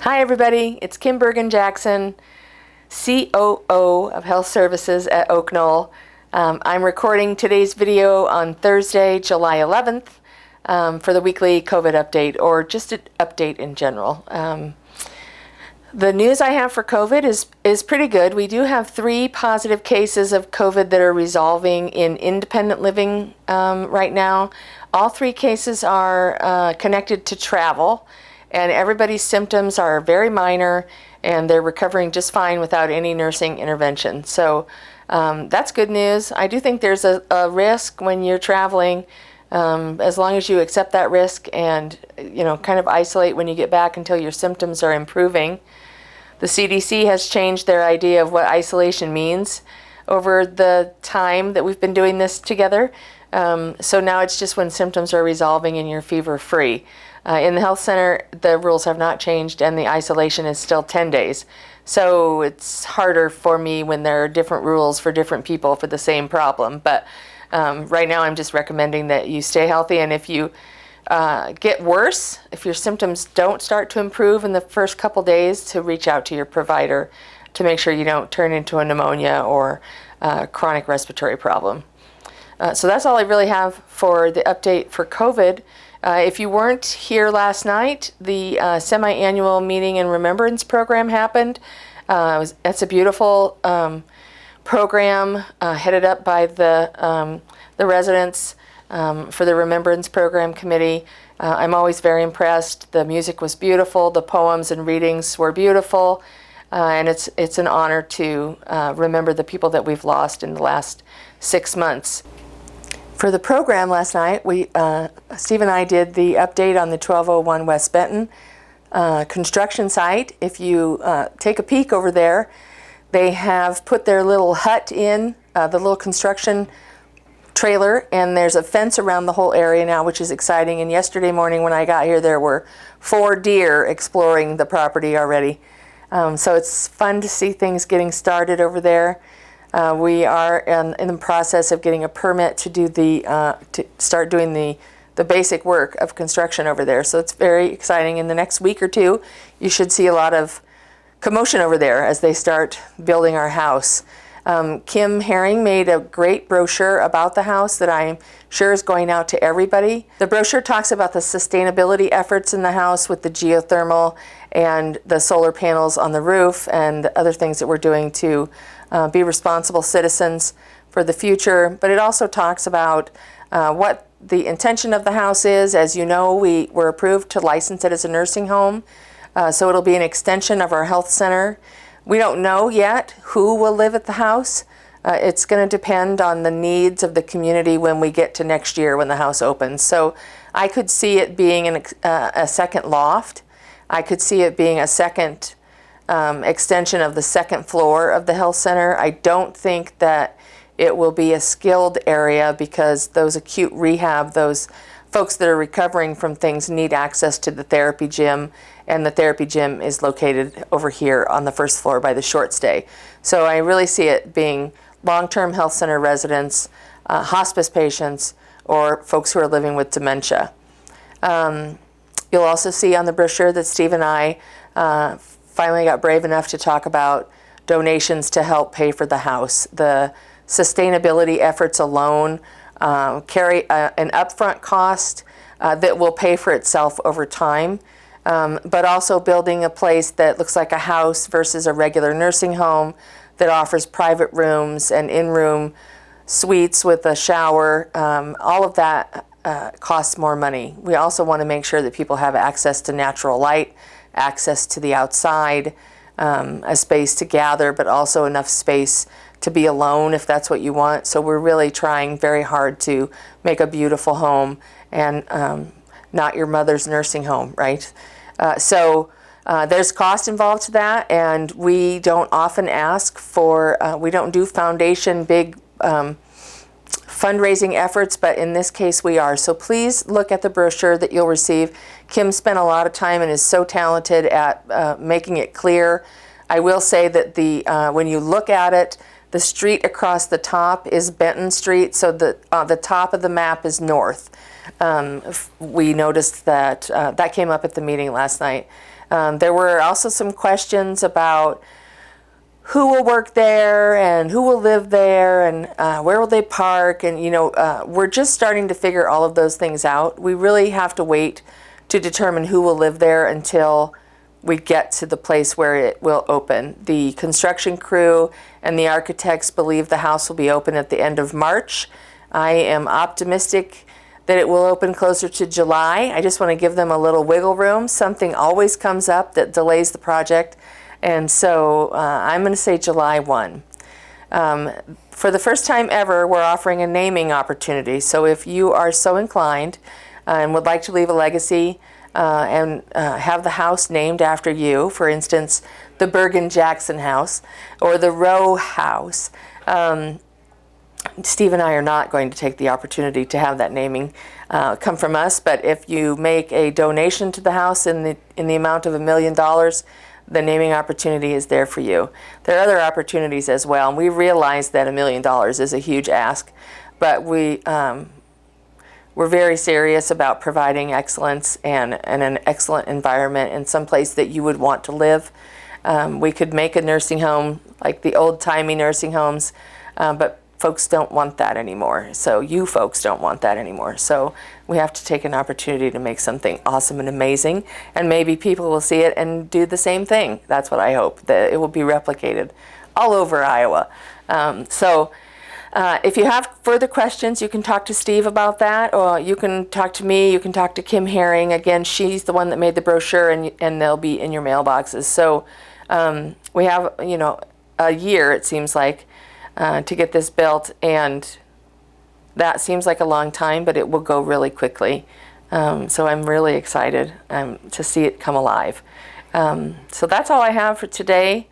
Hi everybody, it's Kim Bergen-Jackson, COO of Health Services at Oaknoll. I'm recording today's video on Thursday, July 11th for the weekly COVID update, or just an update in general. The news I have for COVID is pretty good. We do have 3 positive cases of COVID that are resolving in independent living right now. All 3 cases are connected to travel, and everybody's symptoms are very minor and they're recovering just fine without any nursing intervention. So that's good news. I do think there's a risk when you're traveling, as long as you accept that risk and kind of isolate when you get back until your symptoms are improving. The CDC has changed their idea of what isolation means over the time that we've been doing this together. So now it's just when symptoms are resolving and you're fever-free. In the health center, the rules have not changed and the isolation is still 10 days. So it's harder for me when there are different rules for different people for the same problem. But right now I'm just recommending that you stay healthy, and if you get worse, if your symptoms don't start to improve in the first couple days, to reach out to your provider to make sure you don't turn into a pneumonia or chronic respiratory problem. So that's all I really have for the update for COVID. If you weren't here last night, the semi-annual meeting and remembrance program happened. That's a beautiful program headed up by the residents for the Remembrance Program Committee. I'm always very impressed. The music was beautiful, the poems and readings were beautiful, and it's an honor to remember the people that we've lost in the last 6 months. For the program last night, Steve and I did the update on the 1201 West Benton construction site. If you take a peek over there, they have put their little hut in, the little construction trailer, and there's a fence around the whole area now, which is exciting. And yesterday morning when I got here, there were 4 deer exploring the property already. So it's fun to see things getting started over there. We are in the process of getting a permit to do to start doing the basic work of construction over there. So it's very exciting. In the next week or 2, you should see a lot of commotion over there as they start building our house. Kim Herring made a great brochure about the house that I'm sure is going out to everybody. The brochure talks about the sustainability efforts in the house with the geothermal and the solar panels on the roof and the other things that we're doing to be responsible citizens for the future. But it also talks about what the intention of the house is. As you know, we were approved to license it as a nursing home, so it'll be an extension of our health center. We don't know yet who will live at the house. It's going to depend on the needs of the community when we get to next year when the house opens. So I could see it being a second loft. I could see it being a second extension of the second floor of the health center. I don't think that it will be a skilled area because those acute rehab, those folks that are recovering from things need access to the therapy gym, and the therapy gym is located over here on the first floor by the short stay. So I really see it being long-term health center residents, hospice patients, or folks who are living with dementia. You'll also see on the brochure that Steve and I finally got brave enough to talk about donations to help pay for the house. The sustainability efforts alone carry an upfront cost that will pay for itself over time, but also building a place that looks like a house versus a regular nursing home that offers private rooms and in-room suites with a shower. All of that costs more money. We also want to make sure that people have access to natural light, access to the outside, a space to gather, but also enough space to be alone if that's what you want. So we're really trying very hard to make a beautiful home and not your mother's nursing home, right? So there's cost involved to that, and we don't often ask for, we don't do foundation big fundraising efforts, but in this case we are. So please look at the brochure that you'll receive. Kim spent a lot of time and is so talented at making it clear. I will say that when you look at it, the street across the top is Benton Street, so the top of the map is north. We noticed that that came up at the meeting last night. There were also some questions about who will work there and who will live there and where will they park, and we're just starting to figure all of those things out. We really have to wait to determine who will live there until we get to the place where it will open. The construction crew and the architects believe the house will be open at the end of March. I am optimistic that it will open closer to July. I just want to give them a little wiggle room. Something always comes up that delays the project, and so I'm going to say July 1. For the first time ever, we're offering a naming opportunity. So if you are so inclined and would like to leave a legacy and have the house named after you, for instance, the Bergen-Jackson house or the Rowe house, Steve and I are not going to take the opportunity to have that naming come from us, but if you make a donation to the house in the amount of $1 million, the naming opportunity is there for you. There are other opportunities as well, and we realize that $1 million is a huge ask, but we're very serious about providing excellence and an excellent environment in some place that you would want to live. We could make a nursing home like the old-timey nursing homes, but folks don't want that anymore. So you folks don't want that anymore. So we have to take an opportunity to make something awesome and amazing, and maybe people will see it and do the same thing. That's what I hope, that it will be replicated all over Iowa. If you have further questions, you can talk to Steve about that, or you can talk to me, you can talk to Kim Herring. Again, she's the one that made the brochure, and they'll be in your mailboxes. So we have, a year, it seems like, to get this built, and that seems like a long time, but it will go really quickly. So I'm really excited to see it come alive. So that's all I have for today.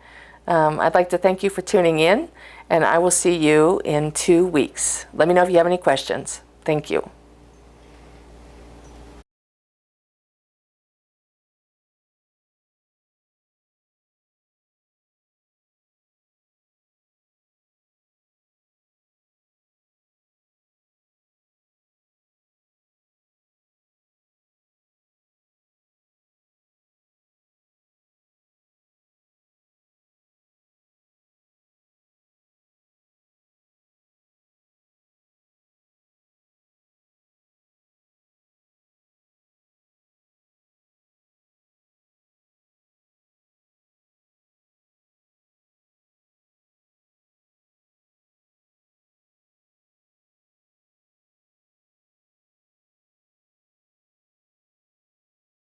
I'd like to thank you for tuning in, and I will see you in 2 weeks. Let me know if you have any questions. Thank you.